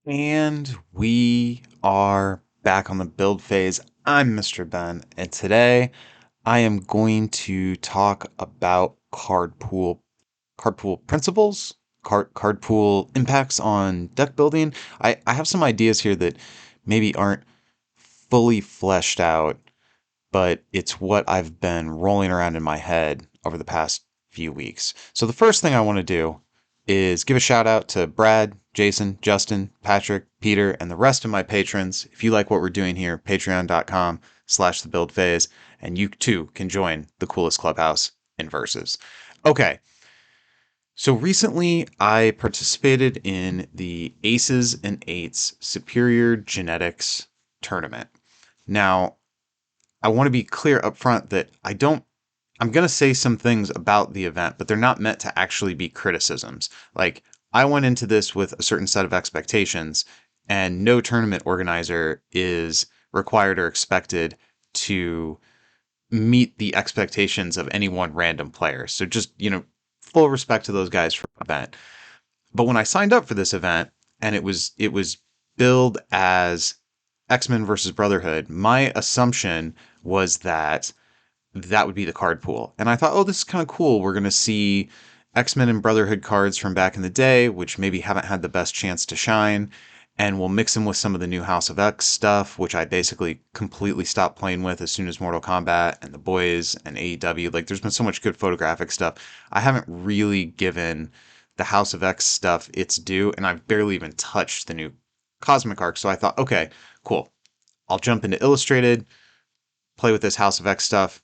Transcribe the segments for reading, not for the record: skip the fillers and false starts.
And we are back on the build phase. I'm Mr. Ben, and today I am going to talk about card pool principles, card pool impacts on deck building. I have some ideas here that maybe aren't fully fleshed out, but it's what I've been rolling around in my head over the past few weeks. So the first thing I want to do is give a shout out to Brad, Jason, Justin, Patrick, Peter, and the rest of my patrons. If you like what we're doing here, patreon.com/the build phase, and you too can join the coolest clubhouse in Versus. Okay, so recently I participated in the Aces and Eights Superior Genetics tournament. Now, I want to be clear up front that I'm going to say some things about the event, but they're not meant to actually be criticisms. Like, I went into this with a certain set of expectations, and no tournament organizer is required or expected to meet the expectations of any one random player. So just, full respect to those guys for the event. But when I signed up for this event and it was billed as X-Men versus Brotherhood, my assumption was that would be the card pool. And I thought, oh, this is kind of cool. We're going to see X-Men and Brotherhood cards from back in the day, which maybe haven't had the best chance to shine. And we'll mix them with some of the new House of X stuff, which I basically completely stopped playing with as soon as Mortal Kombat and The Boys and AEW. Like, there's been so much good photographic stuff. I haven't really given the House of X stuff its due, and I've barely even touched the new Cosmic Arc. So I thought, okay, cool. I'll jump into Illustrated, play with this House of X stuff.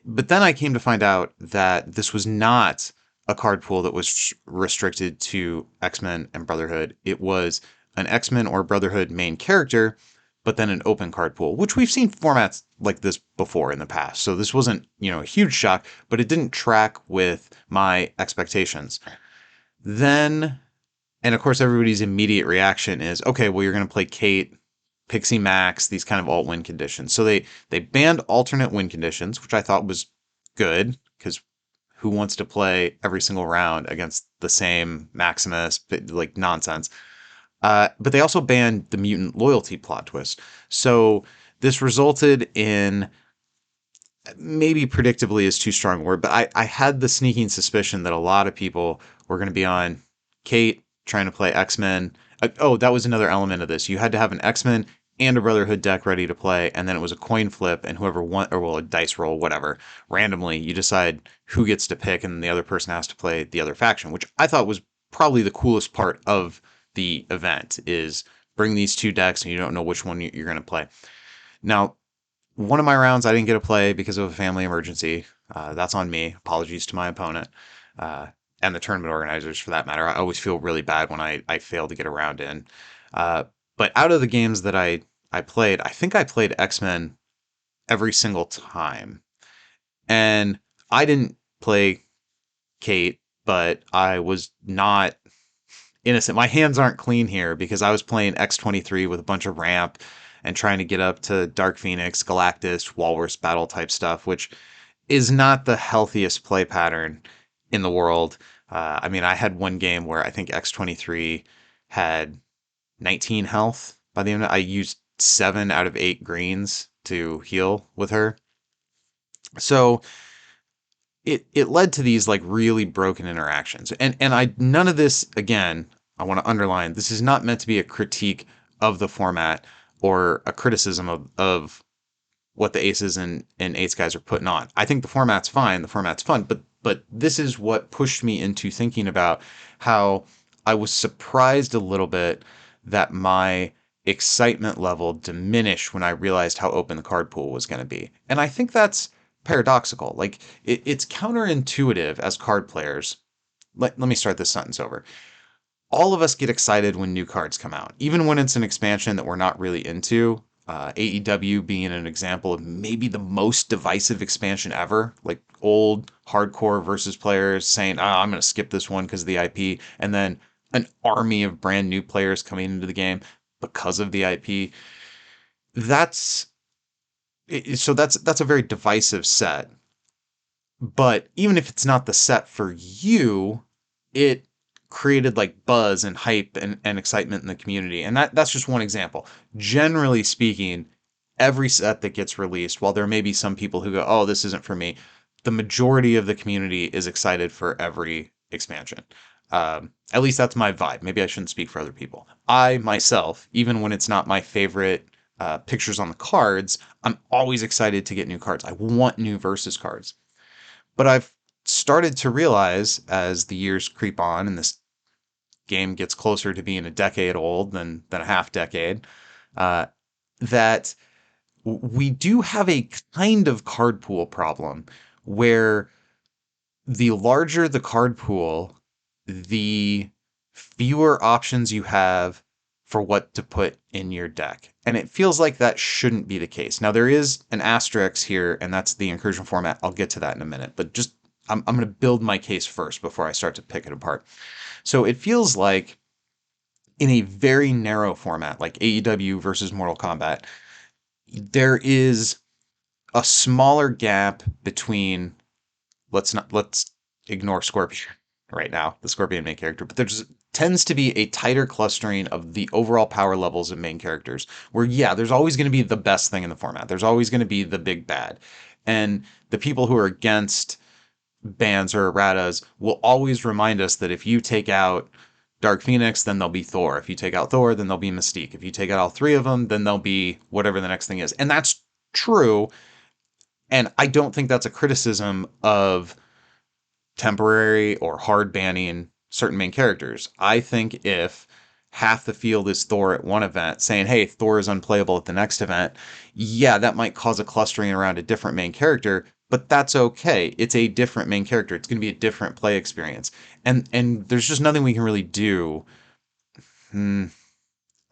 But then I came to find out that this was not a card pool that was restricted to X-Men and Brotherhood. It was an X-Men or Brotherhood main character, but then an open card pool, which we've seen formats like this before in the past. So this wasn't, a huge shock, but it didn't track with my expectations. Then, and of course, everybody's immediate reaction is, okay, well, you're going to play Kate, Pixie Max, these kind of alt win conditions. So they banned alternate win conditions, which I thought was good because who wants to play every single round against the same Maximus, like nonsense. But they also banned the mutant loyalty plot twist. So this resulted in, maybe predictably is too strong a word, but I had the sneaking suspicion that a lot of people were going to be on Kate trying to play X-Men. Oh, that was another element of this. You had to have an X-Men and a Brotherhood deck ready to play, and then it was a coin flip, and whoever won, or well, a dice roll, whatever, randomly, you decide who gets to pick, and the other person has to play the other faction, which I thought was probably the coolest part of the event, is bring these two decks, and you don't know which one you're going to play. Now, one of my rounds I didn't get to play because of a family emergency. That's on me. Apologies to my opponent and the tournament organizers for that matter. I always feel really bad when I fail to get a round in. But out of the games that I played, I think I played X-Men every single time. And I didn't play Kate, but I was not innocent. My hands aren't clean here because I was playing X-23 with a bunch of ramp and trying to get up to Dark Phoenix, Galactus, Walrus battle type stuff, which is not the healthiest play pattern in the world. I mean, I had one game where I think X-23 had 19 health by the end of it. I used 7 out of 8 greens to heal with her. So it led to these like really broken interactions. And I none of this, again, I want to underline, this is not meant to be a critique of the format or a criticism of what the aces and eights guys are putting on. I think the format's fine, the format's fun, but this is what pushed me into thinking about how I was surprised a little bit that my excitement level diminished when I realized how open the card pool was going to be. And I think that's paradoxical. Like, it's counterintuitive as card players. Let me start this sentence over. All of us get excited when new cards come out, even when it's an expansion that we're not really into. AEW being an example of maybe the most divisive expansion ever, like old hardcore versus players saying, I'm going to skip this one because of the IP, and then an army of brand new players coming into the game because of the IP. That's that's a very divisive set. But even if it's not the set for you, it created like buzz and hype and excitement in the community. And that's just one example. Generally speaking, every set that gets released, while there may be some people who go, oh, this isn't for me, the majority of the community is excited for every expansion. At least that's my vibe. Maybe I shouldn't speak for other people. I myself, even when it's not my favorite pictures on the cards, I'm always excited to get new cards. I want new versus cards. But I've started to realize as the years creep on and this game gets closer to being a decade old than a half decade, uh, that we do have a kind of card pool problem where the larger the card pool, the fewer options you have for what to put in your deck. And it feels like that shouldn't be the case. Now, there is an asterisk here, and that's the incursion format. I'll get to that in a minute, but just I'm going to build my case first before I start to pick it apart. So it feels like in a very narrow format, like AEW versus Mortal Kombat, there is a smaller gap between let's ignore Scorpion right now, the Scorpion main character, but there's tends to be a tighter clustering of the overall power levels of main characters. Where yeah, there's always going to be the best thing in the format. There's always going to be the big bad. And the people who are against bans or erratas will always remind us that if you take out Dark Phoenix, then there'll be Thor. If you take out Thor, then there'll be Mystique. If you take out all three of them, then there'll be whatever the next thing is. And that's true. And I don't think that's a criticism of temporary or hard banning certain main characters. I think if half the field is Thor at one event, saying, hey, Thor is unplayable at the next event, yeah, that might cause a clustering around a different main character, but that's okay. It's a different main character. It's going to be a different play experience. And there's just nothing we can really do. Hmm.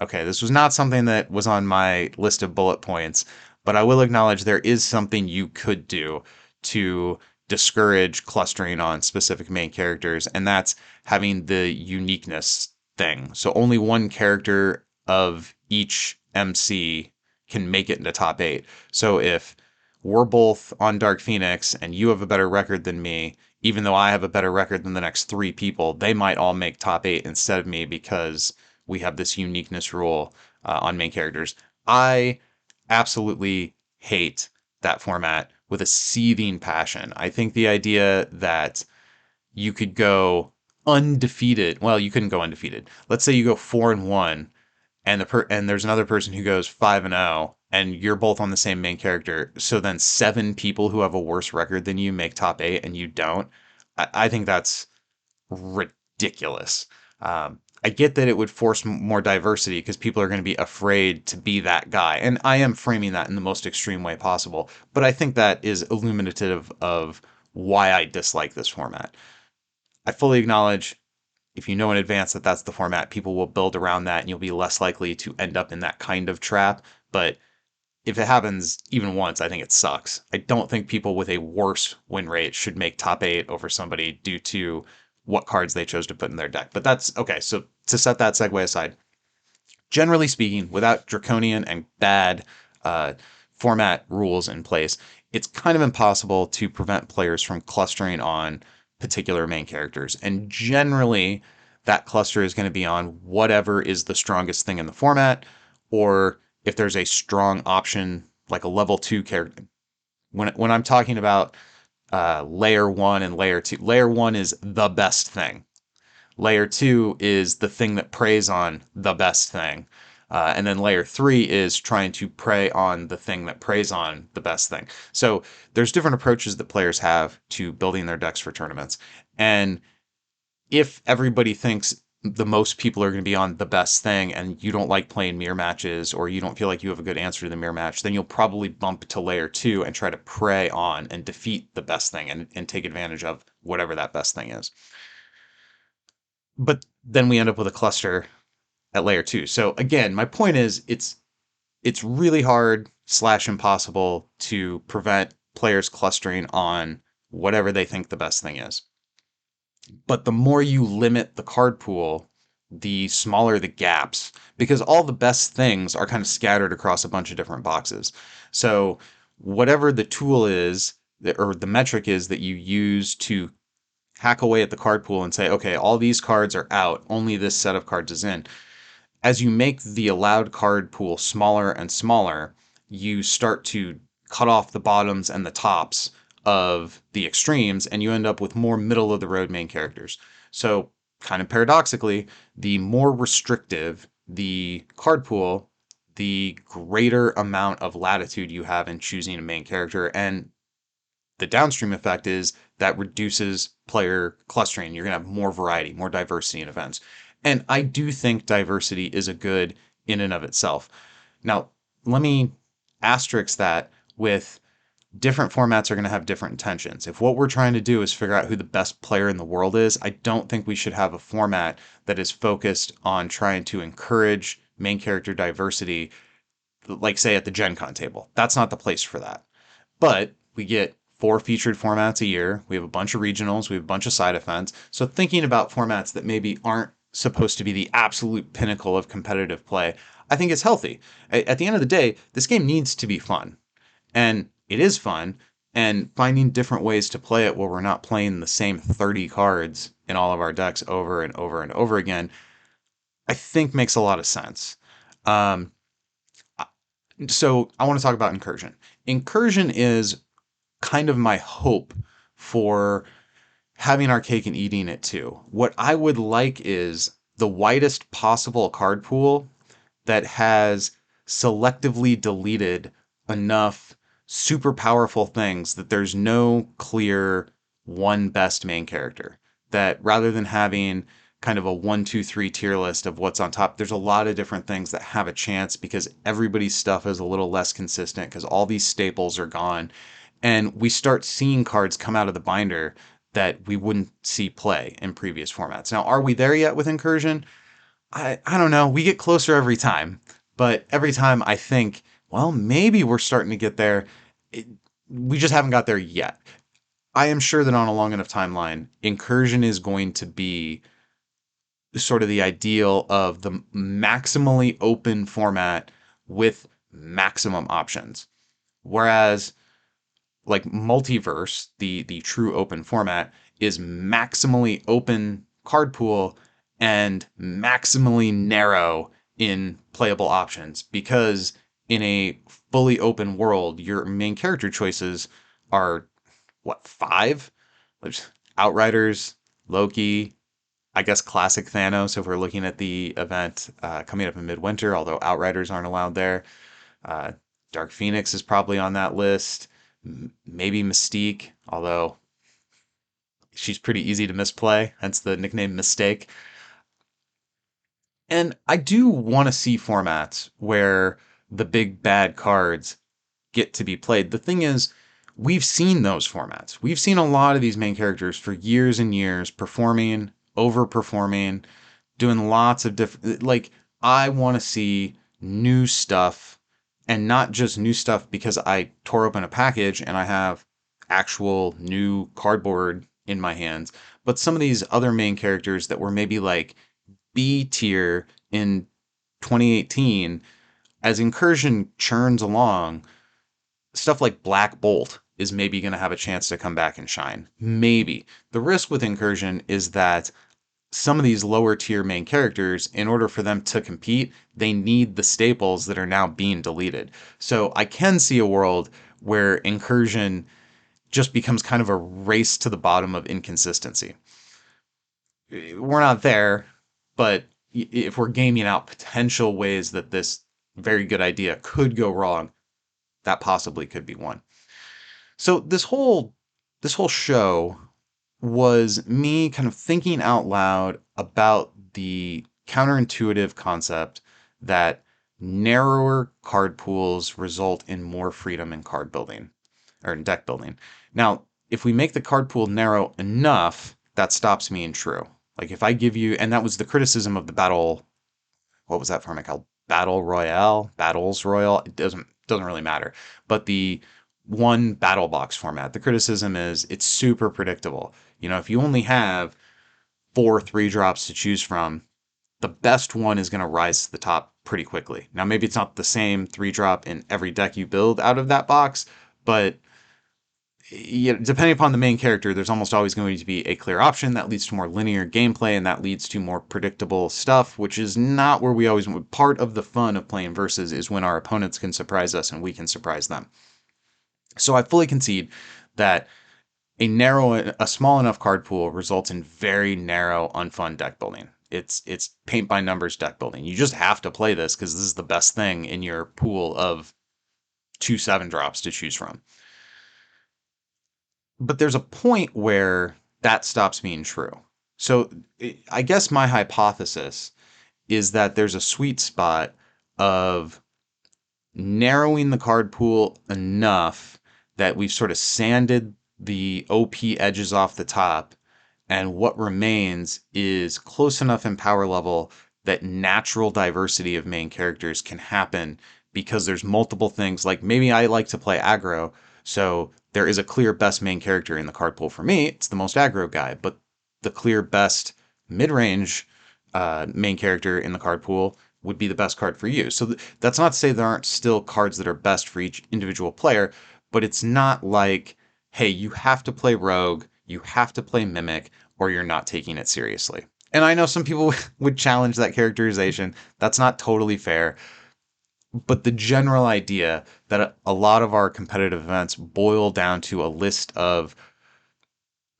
Okay, this was not something that was on my list of bullet points, but I will acknowledge there is something you could do to discourage clustering on specific main characters, and that's having the uniqueness thing. So only one character of each MC can make it into top eight. So if we're both on Dark Phoenix and you have a better record than me, even though I have a better record than the next three people, they might all make top eight instead of me because we have this uniqueness rule on main characters. I absolutely hate that format with a seething passion. I think the idea that you could go undefeated, well, you couldn't go undefeated. Let's say you go 4-1 and and there's another person who goes 5-0 and you're both on the same main character. So then seven people who have a worse record than you make top eight and you don't. I think that's ridiculous. I get that it would force more diversity because people are going to be afraid to be that guy. And I am framing that in the most extreme way possible. But I think that is illuminative of why I dislike this format. I fully acknowledge if you know in advance that that's the format, people will build around that and you'll be less likely to end up in that kind of trap. But if it happens even once, I think it sucks. I don't think people with a worse win rate should make top eight over somebody due to what cards they chose to put in their deck. But that's okay. So to set that segue aside, generally speaking, without draconian and bad uh, format rules in place, it's kind of impossible to prevent players from clustering on particular main characters. And generally, that cluster is going to be on whatever is the strongest thing in the format, or if there's a strong option like a level two character. When I'm talking about layer one and layer one is the best thing. Layer two is the thing that preys on the best thing. And then layer three is trying to prey on the thing that preys on the best thing. So there's different approaches that players have to building their decks for tournaments. And if everybody thinks the most people are going to be on the best thing and you don't like playing mirror matches or you don't feel like you have a good answer to the mirror match, then you'll probably bump to layer two and try to prey on and defeat the best thing and take advantage of whatever that best thing is. But then we end up with a cluster at layer two. So again, my point is it's really hard slash impossible to prevent players clustering on whatever they think the best thing is. But the more you limit the card pool, the smaller the gaps, because all the best things are kind of scattered across a bunch of different boxes. So whatever the tool is, or the metric is that you use to hack away at the card pool and say, okay, all these cards are out, only this set of cards is in. As you make the allowed card pool smaller and smaller, you start to cut off the bottoms and the tops of the extremes, and you end up with more middle of the road main characters. So, kind of paradoxically, the more restrictive the card pool, the greater amount of latitude you have in choosing a main character. And the downstream effect is that reduces player clustering. You're going to have more variety, more diversity in events. And I do think diversity is a good in and of itself. Now, let me asterisk that with different formats are going to have different intentions. If what we're trying to do is figure out who the best player in the world is, I don't think we should have a format that is focused on trying to encourage main character diversity, like say at the Gen Con table. That's not the place for that. But we get 4 featured formats a year. We have a bunch of regionals. We have a bunch of side events. So thinking about formats that maybe aren't supposed to be the absolute pinnacle of competitive play, I think it's healthy. At the end of the day, this game needs to be fun. And it is fun. And finding different ways to play it where we're not playing the same 30 cards in all of our decks over and over and over again, I think makes a lot of sense. Um, so I want to talk about Incursion. Incursion is kind of my hope for having our cake and eating it too. What I would like is the widest possible card pool that has selectively deleted enough super powerful things that there's no clear one best main character. That rather than having kind of a 1, 2, 3 tier list of what's on top, there's a lot of different things that have a chance because everybody's stuff is a little less consistent because all these staples are gone. And we start seeing cards come out of the binder that we wouldn't see play in previous formats. Now, are we there yet with Incursion? I don't know. We get closer every time, but every time I think, well, maybe we're starting to get there. It, we just haven't got there yet. I am sure that on a long enough timeline, Incursion is going to be sort of the ideal of the maximally open format with maximum options. Whereas like multiverse, the true open format, is maximally open card pool and maximally narrow in playable options because in a fully open world, your main character choices are what, 5? There's Outriders, Loki, I guess classic Thanos if we're looking at the event coming up in midwinter, although Outriders aren't allowed there. Uh, Dark Phoenix is probably on that list. Maybe Mystique, although she's pretty easy to misplay, hence the nickname Mistake. And I do want to see formats where the big bad cards get to be played. The thing is, we've seen those formats. We've seen a lot of these main characters for years and years performing, overperforming, doing lots of different. Like, I want to see new stuff and not just new stuff because I tore open a package and I have actual new cardboard in my hands, but some of these other main characters that were maybe like B tier in 2018, as Incursion churns along, stuff like Black Bolt is maybe going to have a chance to come back and shine. Maybe. The risk with Incursion is that some of these lower tier main characters, in order for them to compete, they need the staples that are now being deleted. So I can see a world where Incursion just becomes kind of a race to the bottom of inconsistency. We're not there, but if we're gaming out potential ways that this very good idea could go wrong, that possibly could be one. So this whole show was me kind of thinking out loud about the counterintuitive concept that narrower card pools result in more freedom in card building or in deck building. Now, if we make the card pool narrow enough, that stops being true. Like if I give you, and that was the criticism of the battle, what was that format called? Battle Royale, Battles Royale. It doesn't really matter. But the one battle box format, the criticism is it's super predictable. You know, if you only have 4 3 drops to choose from, the best one is going to rise to the top pretty quickly. Now, maybe it's not the same 3 drop in every deck you build out of that box, but depending upon the main character, there's almost always going to be a clear option that leads to more linear gameplay and that leads to more predictable stuff, which is not where we always want. Part of the fun of playing versus is when our opponents can surprise us and we can surprise them. So I fully concede that a small enough card pool results in very narrow, unfun deck building. It's paint by numbers deck building. You just have to play this because this is the best thing in your pool of two 7 drops to choose from. But there's a point where that stops being true. So I guess my hypothesis is that there's a sweet spot of narrowing the card pool enough that we've sort of sanded the OP edges off the top, and what remains is close enough in power level that natural diversity of main characters can happen because there's multiple things. Like maybe I like to play aggro, so there is a clear best main character in the card pool for me. It's the most aggro guy, but the clear best mid range main character in the card pool would be the best card for you. So that's not to say there aren't still cards that are best for each individual player, but it's not like, hey, you have to play Rogue, you have to play Mimic, or you're not taking it seriously. And I know some people would challenge that characterization. That's not totally fair. But the general idea that a lot of our competitive events boil down to a list of,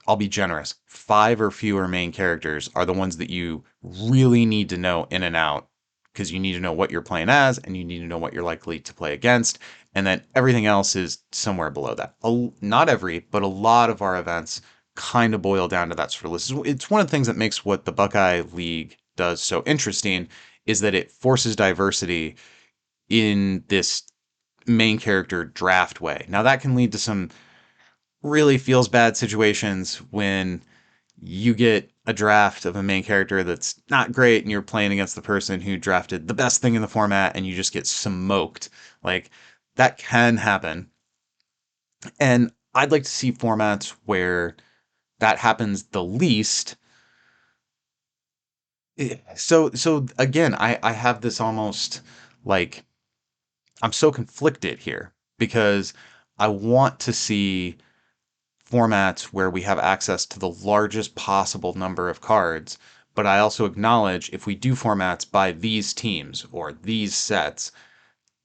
I'll be generous, 5 or fewer main characters are the ones that you really need to know in and out because you need to know what you're playing as and you need to know what you're likely to play against. And then everything else is somewhere below that. Not every, but a lot of our events kind of boil down to that sort of list. It's one of the things that makes what the Buckeye League does so interesting is that it forces diversity in this main character draft way. Now that can lead to some really feels bad situations when you get a draft of a main character that's not great and you're playing against the person who drafted the best thing in the format and you just get smoked. Like that can happen. And I'd like to see formats where that happens the least. So again, I have this almost like I'm so conflicted here because I want to see formats where we have access to the largest possible number of cards. But I also acknowledge if we do formats by these teams or these sets,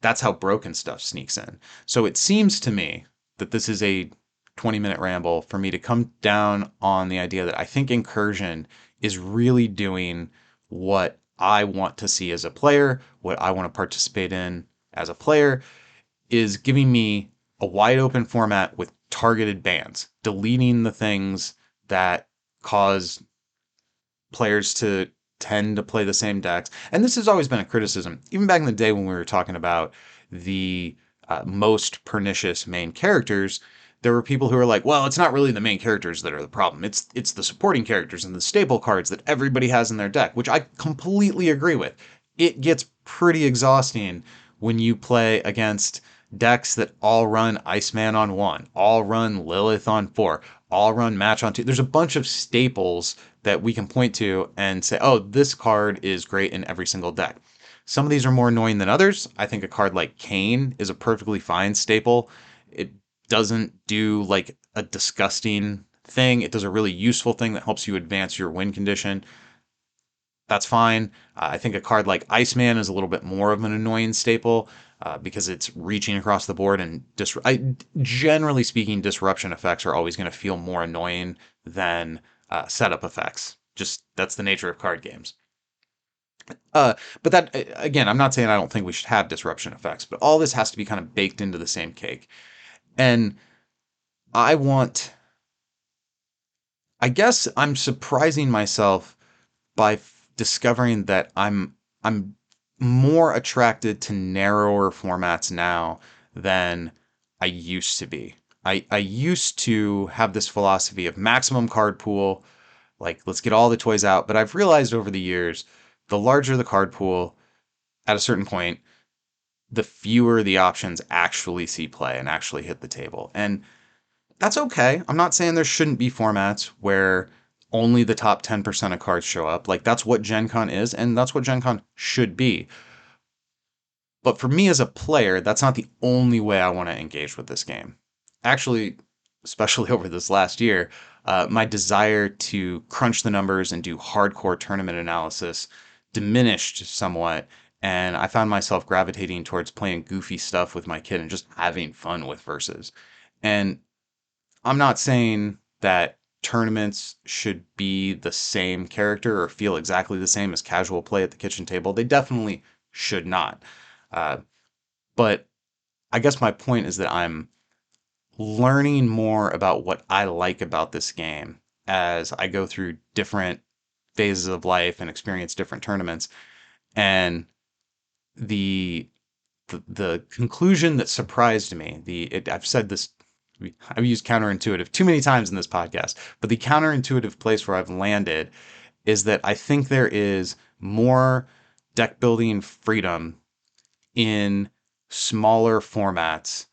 that's how broken stuff sneaks in. So it seems to me that this is a 20-minute ramble for me to come down on the idea that I think Incursion is really doing what I want to see as a player, what I want to participate in as a player, is giving me a wide open format with targeted bans, deleting the things that cause players to tend to play the same decks. And this has always been a criticism, even back in the day when we were talking about the most pernicious main characters. There were people who were like, "Well, it's not really the main characters that are the problem. It's the supporting characters and the staple cards that everybody has in their deck," which I completely agree with. It gets pretty exhausting when you play against decks that all run Iceman on 1, all run Lilith on 4, all run Match on 2. There's a bunch of staples that we can point to and say, oh, this card is great in every single deck. Some of these are more annoying than others. I think a card like Kane is a perfectly fine staple. It doesn't do like a disgusting thing. It does a really useful thing that helps you advance your win condition. That's fine. I think a card like Iceman is a little bit more of an annoying staple because it's reaching across the board and generally speaking, disruption effects are always going to feel more annoying than setup effects. Just that's the nature of card games. But that again, I'm not saying I don't think we should have disruption effects, but all this has to be kind of baked into the same cake. And I want, I guess I'm surprising myself by discovering that I'm more attracted to narrower formats now than I used to be. I used to have this philosophy of maximum card pool, like let's get all the toys out. But I've realized over the years, the larger the card pool, at a certain point, the fewer the options actually see play and actually hit the table. And that's okay. I'm not saying there shouldn't be formats where only the top 10% of cards show up. Like that's what Gen Con is, and that's what Gen Con should be. But for me as a player, that's not the only way I want to engage with this game. Actually, especially over this last year, my desire to crunch the numbers and do hardcore tournament analysis diminished somewhat. And I found myself gravitating towards playing goofy stuff with my kid and just having fun with verses. And I'm not saying that tournaments should be the same character or feel exactly the same as casual play at the kitchen table. They definitely should not. Uh, but I guess my point is that I'm learning more about what I like about this game as I go through different phases of life and experience different tournaments. And the the conclusion that surprised me, I've said this, I've used counterintuitive too many times in this podcast, but the counterintuitive place where I've landed is that I think there is more deck building freedom in smaller formats,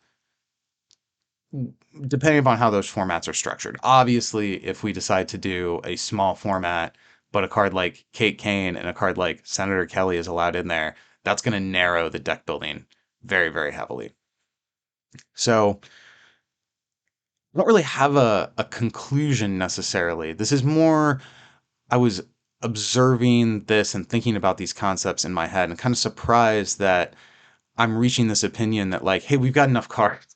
depending upon how those formats are structured. Obviously, if we decide to do a small format, but a card like Kate Kane and a card like Senator Kelly is allowed in there, that's going to narrow the deck building very, very heavily. So I don't really have a conclusion necessarily. This is more, I was observing this and thinking about these concepts in my head and kind of surprised that I'm reaching this opinion that, like, hey, we've got enough cards.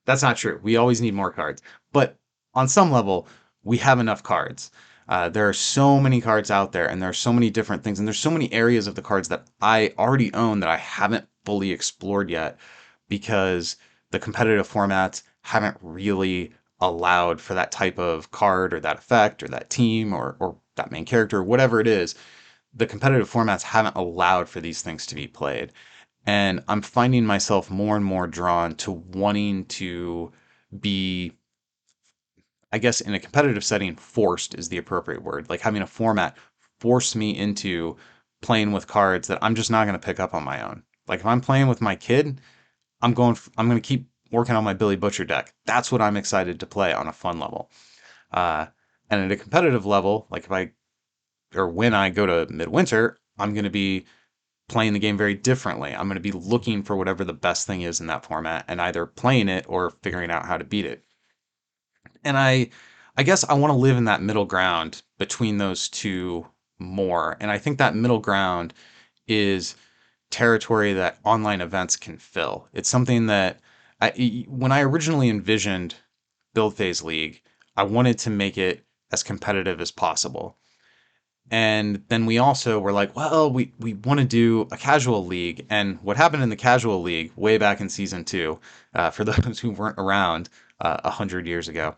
That's not true. We always need more cards. But on some level, we have enough cards. There are so many cards out there, and there are so many different things, and there's so many areas of the cards that I already own that I haven't fully explored yet because the competitive formats haven't really allowed for that type of card or that effect or that team or that main character, or whatever it is. The competitive formats haven't allowed for these things to be played. And I'm finding myself more and more drawn to wanting to be, I guess, in a competitive setting, forced is the appropriate word. Like having a format force me into playing with cards that I'm just not going to pick up on my own. Like if I'm playing with my kid, I'm going to keep working on my Billy Butcher deck. That's what I'm excited to play on a fun level. Uh, and at a competitive level, like if I, or when I go to Midwinter, I'm going to be playing the game very differently. I'm going to be looking for whatever the best thing is in that format and either playing it or figuring out how to beat it. And I guess I want to live in that middle ground between those two more. And I think that middle ground is territory that online events can fill. It's something that when I originally envisioned Build Phase League, I wanted to make it as competitive as possible. And then we also were like, well, we want to do a casual league. And what happened in the casual league way back in season two, for those who weren't around 100 years ago,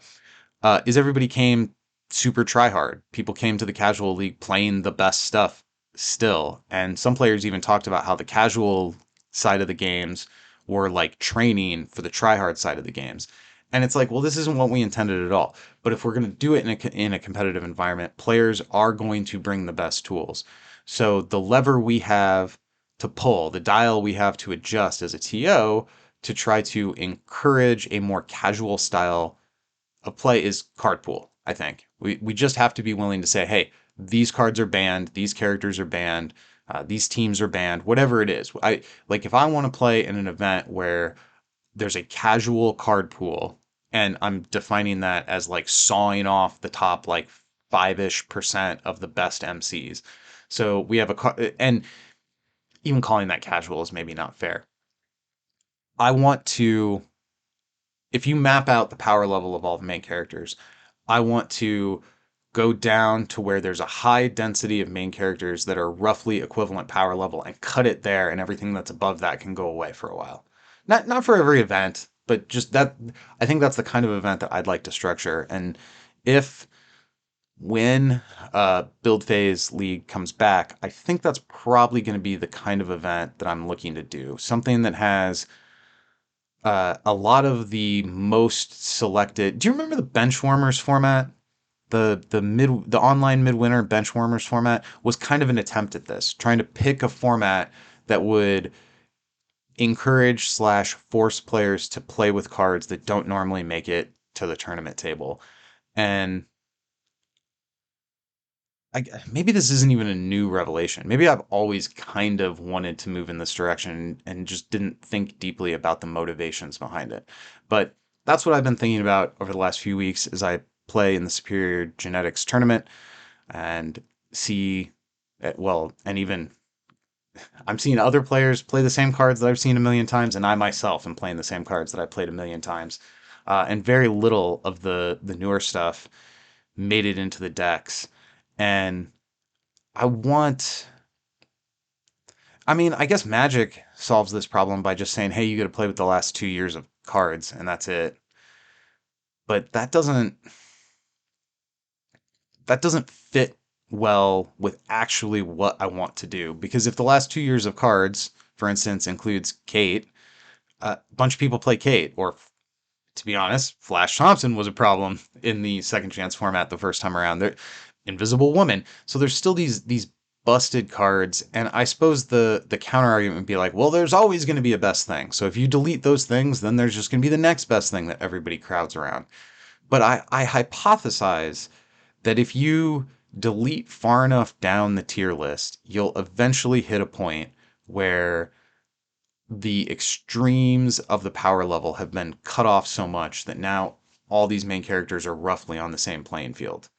is everybody came super try hard. People came to the casual league playing the best stuff still. And some players even talked about how the casual side of the games were like training for the try hard side of the games. And it's like, well, this isn't what we intended at all. But if we're going to do it in a competitive environment, players are going to bring the best tools. So the lever we have to pull, the dial we have to adjust as a TO to try to encourage a more casual style of play is card pool. I think we just have to be willing to say, hey, these cards are banned, these characters are banned, these teams are banned, whatever it is. I like if I want to play in an event where there's a casual card pool, and I'm defining that as like sawing off the top like 5-ish% of the best MCs. So we have and even calling that casual is maybe not fair. I want to, if you map out the power level of all the main characters, I want to go down to where there's a high density of main characters that are roughly equivalent power level and cut it there, and everything that's above that can go away for a while. Not for every event, but just that. I think that's the kind of event that I'd like to structure. And if when Build Phase League comes back, I think that's probably going to be the kind of event that I'm looking to do. Something that has a lot of the most selected. Do you remember the Benchwarmers format? The online midwinter Benchwarmers format was kind of an attempt at this, trying to pick a format that would encourage slash force players to play with cards that don't normally make it to the tournament table. And maybe this isn't even a new revelation. Maybe I've always kind of wanted to move in this direction and just didn't think deeply about the motivations behind it. But that's what I've been thinking about over the last few weeks as I play in the Superior Genetics tournament and see, well, and even I'm seeing other players play the same cards that I've seen a million times, and I myself am playing the same cards that I played a million times. And very little of the newer stuff made it into the decks. And I want, I mean, I guess Magic solves this problem by just saying, hey, you got to play with the last 2 years of cards, and that's it. But that doesn't fit well with actually what I want to do. Because if the last 2 years of cards, for instance, includes Kate, a bunch of people play Kate, or to be honest, Flash Thompson was a problem in the second chance format the first time around. There, Invisible Woman. So there's still these busted cards, and I suppose the counter argument would be like, well, there's always going to be a best thing. So if you delete those things, then there's just going to be the next best thing that everybody crowds around. But I hypothesize that if you delete far enough down the tier list, you'll eventually hit a point where the extremes of the power level have been cut off so much that now all these main characters are roughly on the same playing field,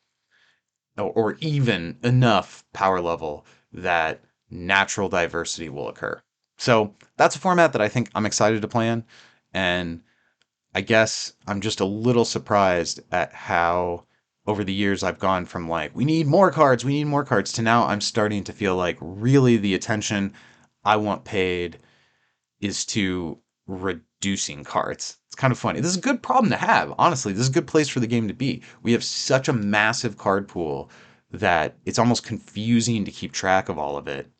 or even enough power level that natural diversity will occur. So that's a format that I think I'm excited to play in, and I guess I'm just a little surprised at how over the years I've gone from like, we need more cards, to now I'm starting to feel like really the attention I want paid is to reducing cards. It's kind of funny. This is a good problem to have. Honestly, this is a good place for the game to be. We have such a massive card pool that it's almost confusing to keep track of all of it.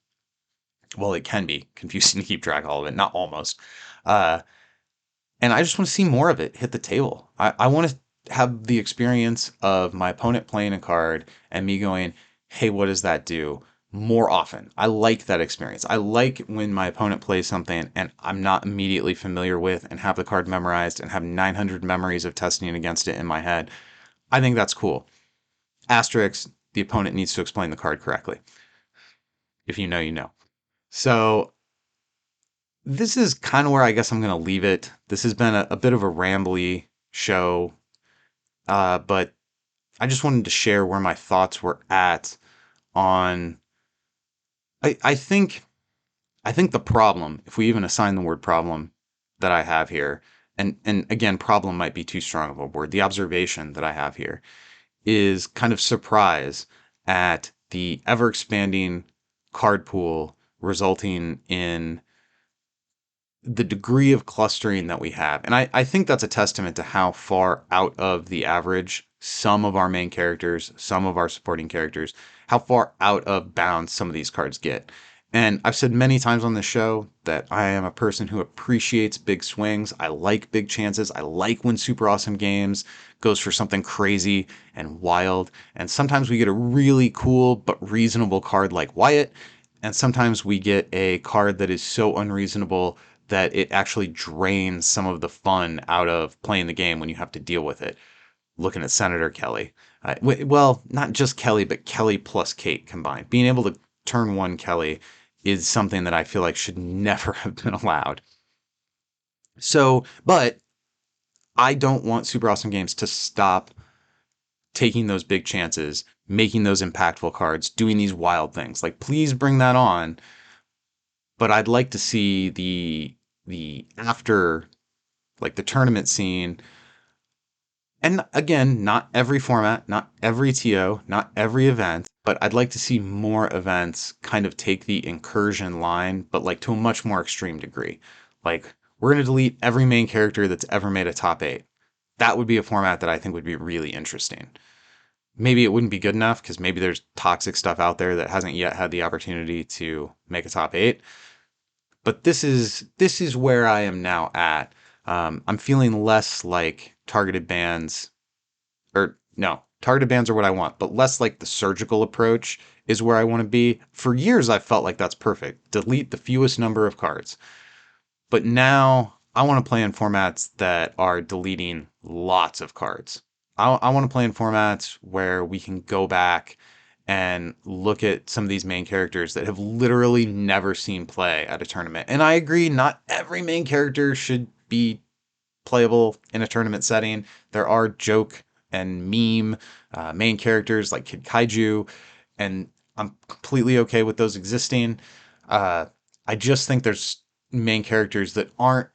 Well, it can be confusing to keep track of all of it, not almost. Uh, and I just want to see more of it hit the table. I want to have the experience of my opponent playing a card and me going, hey, what does that do? More often. I like that experience. I like when my opponent plays something and I'm not immediately familiar with and have the card memorized and have 900 memories of testing against it in my head. I think that's cool. Asterisk, the opponent needs to explain the card correctly. If you know, you know. So this is kind of where I guess I'm going to leave it. This has been a bit of a rambly show, but I just wanted to share where my thoughts were at on. I think the problem, if we even assign the word problem that I have here, and again, problem might be too strong of a word. The observation that I have here is kind of surprise at the ever expanding card pool resulting in the degree of clustering that we have. And I think that's a testament to how far out of the average some of our main characters, some of our supporting characters, how far out of bounds some of these cards get. And I've said many times on the show that I am a person who appreciates big swings. I like big chances. I like when Super Awesome Games goes for something crazy and wild. And sometimes we get a really cool but reasonable card like Wyatt. And sometimes we get a card that is so unreasonable that it actually drains some of the fun out of playing the game when you have to deal with it. Looking at Senator Kelly. Well, not just Kelly, but Kelly plus Kate combined. Being able to turn one Kelly is something that I feel like should never have been allowed. So, but I don't want Super Awesome Games to stop taking those big chances, making those impactful cards, doing these wild things. Like, please bring that on. But I'd like to see the after, like the tournament scene. And again, not every format, not every TO, not every event, but I'd like to see more events kind of take the incursion line, but like to a much more extreme degree. Like, we're going to delete every main character that's ever made a top eight. That would be a format that I think would be really interesting. Maybe it wouldn't be good enough because maybe there's toxic stuff out there that hasn't yet had the opportunity to make a top eight. But this is where I am now at. I'm feeling less like targeted bans, or no, targeted bans are what I want, but less like the surgical approach is where I want to be. For years, I felt like that's perfect. Delete the fewest number of cards. But now I want to play in formats that are deleting lots of cards. I want to play in formats where we can go back and look at some of these main characters that have literally never seen play at a tournament. And I agree, not every main character should be playable in a tournament setting. There are joke and meme main characters like Kid Kaiju, and I'm completely okay with those existing. Uh, I just think there's main characters that aren't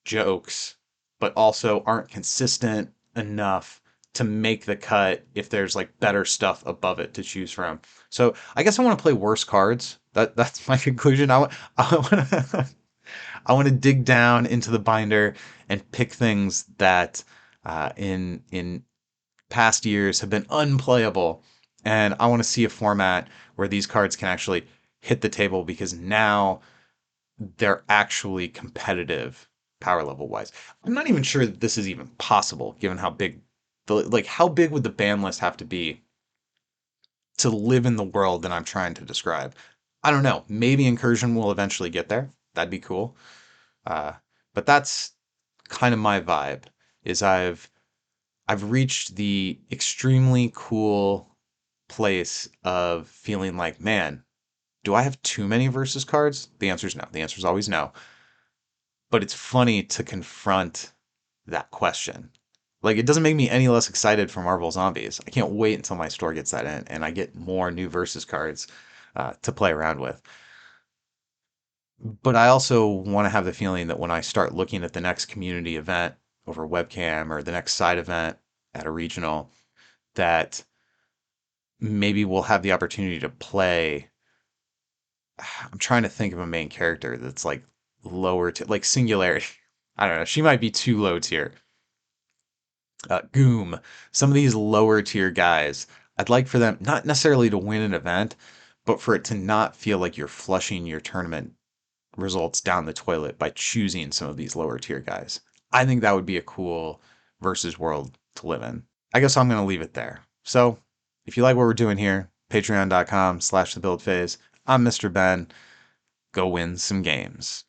jokes, but also aren't consistent enough to make the cut if there's like better stuff above it to choose from. So I guess I want to play worse cards. That's my conclusion. I want to I want to dig down into the binder and pick things that in past years have been unplayable, and I want to see a format where these cards can actually hit the table because now they're actually competitive power level wise. I'm not even sure that this is even possible given how big how big would the ban list have to be to live in the world that I'm trying to describe? I don't know. Maybe Incursion will eventually get there. That'd be cool. Uh, but that's kind of my vibe. Is I've reached the extremely cool place of feeling like, man, do I have too many versus cards? The answer is no. The answer is always no. But it's funny to confront that question. Like, it doesn't make me any less excited for Marvel Zombies. I can't wait until my store gets that in and I get more new versus cards to play around with. But I also want to have the feeling that when I start looking at the next community event over webcam or the next side event at a regional, that maybe we'll have the opportunity to play. I'm trying to think of a main character that's like lower to like Singularity. I don't know. She might be too low tier. Goom. Some of these lower tier guys, I'd like for them not necessarily to win an event, but for it to not feel like you're flushing your tournament results down the toilet by choosing some of these lower tier guys. I think that would be a cool versus world to live in. I guess I'm going to leave it there. So if you like what we're doing here, patreon.com/the build phase. I'm Mr. Ben. Go win some games.